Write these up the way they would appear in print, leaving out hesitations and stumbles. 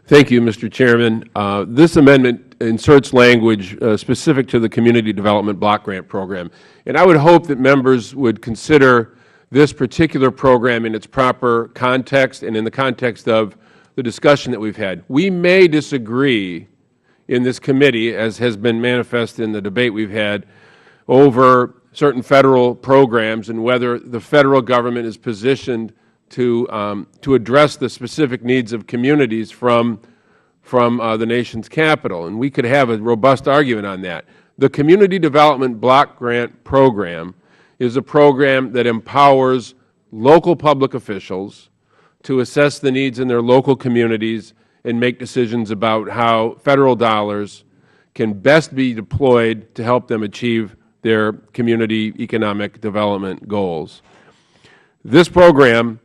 Thank you, Mr. Chairman. This amendment inserts language specific to the Community Development Block Grant Program. And I would hope that members would consider this particular program in its proper context and in the context of the discussion that we've had. We may disagree in this committee, as has been manifest in the debate we've had, over certain Federal programs and whether the Federal Government is positioned to address the specific needs of communities from the nation's capital. And we could have a robust argument on that. The Community Development Block Grant Program is a program that empowers local public officials to assess the needs in their local communities and make decisions about how Federal dollars can best be deployed to help them achieve their community economic development goals. This program,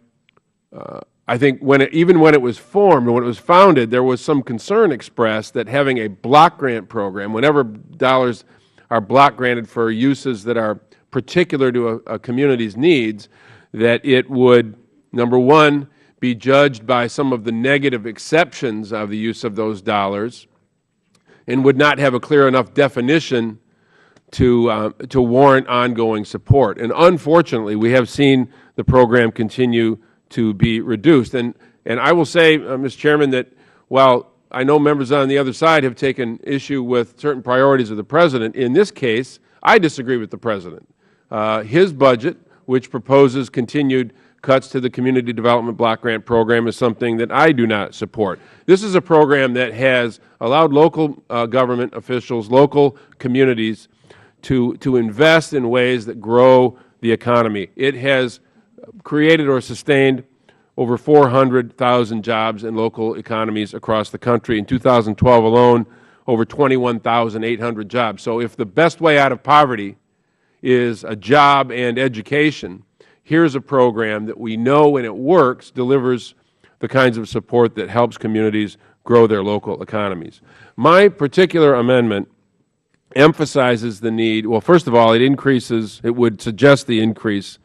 I think even when it was formed and when it was founded, there was some concern expressed that having a block grant program, whenever dollars are block granted for uses that are particular to a community's needs, that it would, number one, be judged by some of the negative exceptions of the use of those dollars and would not have a clear enough definition to warrant ongoing support. And unfortunately, we have seen the program continue to be reduced. And I will say, Mr. Chairman, that while I know members on the other side have taken issue with certain priorities of the President, in this case, I disagree with the President. His budget, which proposes continued cuts to the Community Development Block Grant Program, is something that I do not support. This is a program that has allowed local government officials, local communities, to invest in ways that grow the economy. It has created or sustained over 400,000 jobs in local economies across the country. In 2012 alone, over 21,800 jobs. So if the best way out of poverty is a job and education, here's a program that we know, when it works, delivers the kinds of support that helps communities grow their local economies. My particular amendment emphasizes the need, well, first of all, it would suggest the increase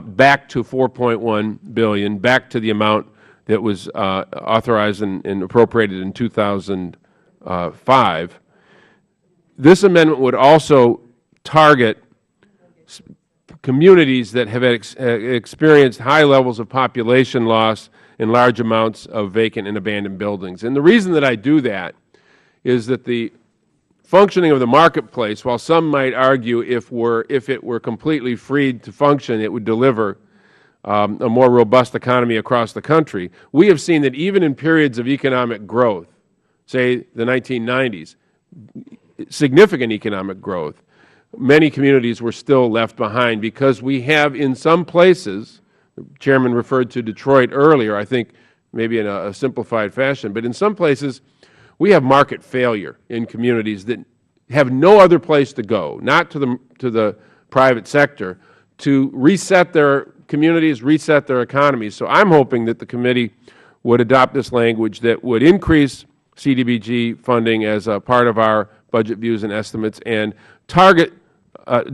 back to $4.1 billion, back to the amount that was authorized and appropriated in 2005. This amendment would also target communities that have experienced high levels of population loss and large amounts of vacant and abandoned buildings. And the reason that I do that is that the functioning of the marketplace, while some might argue if it were completely freed to function, it would deliver a more robust economy across the country, we have seen that even in periods of economic growth, say the 1990s, significant economic growth, many communities were still left behind because we have in some places, the Chairman referred to Detroit earlier, I think maybe in a simplified fashion, but in some places we have market failure in communities that have no other place to go, not to the private sector, to reset their communities, reset their economies. So I'm hoping that the committee would adopt this language that would increase CDBG funding as a part of our budget views and estimates and target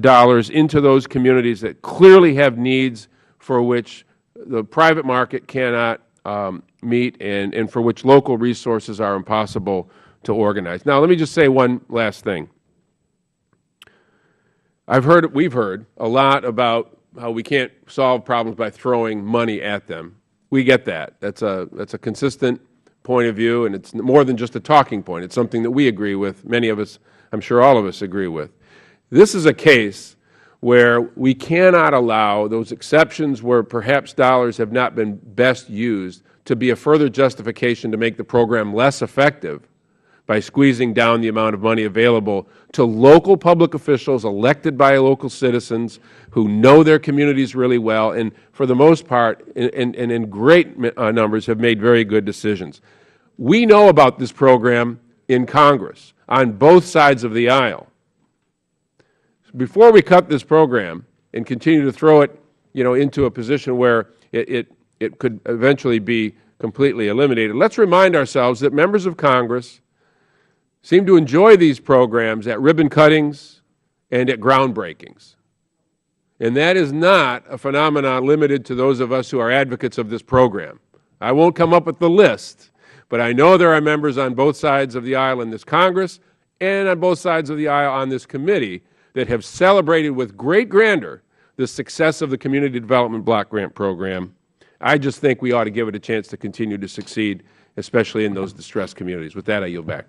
dollars into those communities that clearly have needs for which the private market cannot meet and for which local resources are impossible to organize. Now, let me just say one last thing. We've heard a lot about how we can't solve problems by throwing money at them. We get that. That's a consistent point of view, and it's more than just a talking point. It's something that we agree with. Many of us, I'm sure all of us, agree with. This is a case where we cannot allow those exceptions where perhaps dollars have not been best used to be a further justification to make the program less effective by squeezing down the amount of money available to local public officials elected by local citizens who know their communities really well and, for the most part, and in great numbers, have made very good decisions. We know about this program in Congress on both sides of the aisle. Before we cut this program and continue to throw it, into a position where it could eventually be completely eliminated, let's remind ourselves that members of Congress seem to enjoy these programs at ribbon cuttings and at groundbreakings. And that is not a phenomenon limited to those of us who are advocates of this program. I won't come up with the list, But I know there are members on both sides of the aisle in this Congress and on both sides of the aisle on this committee that have celebrated with great grandeur the success of the Community Development Block Grant Program. I just think we ought to give it a chance to continue to succeed, especially in those distressed communities. With that, I yield back.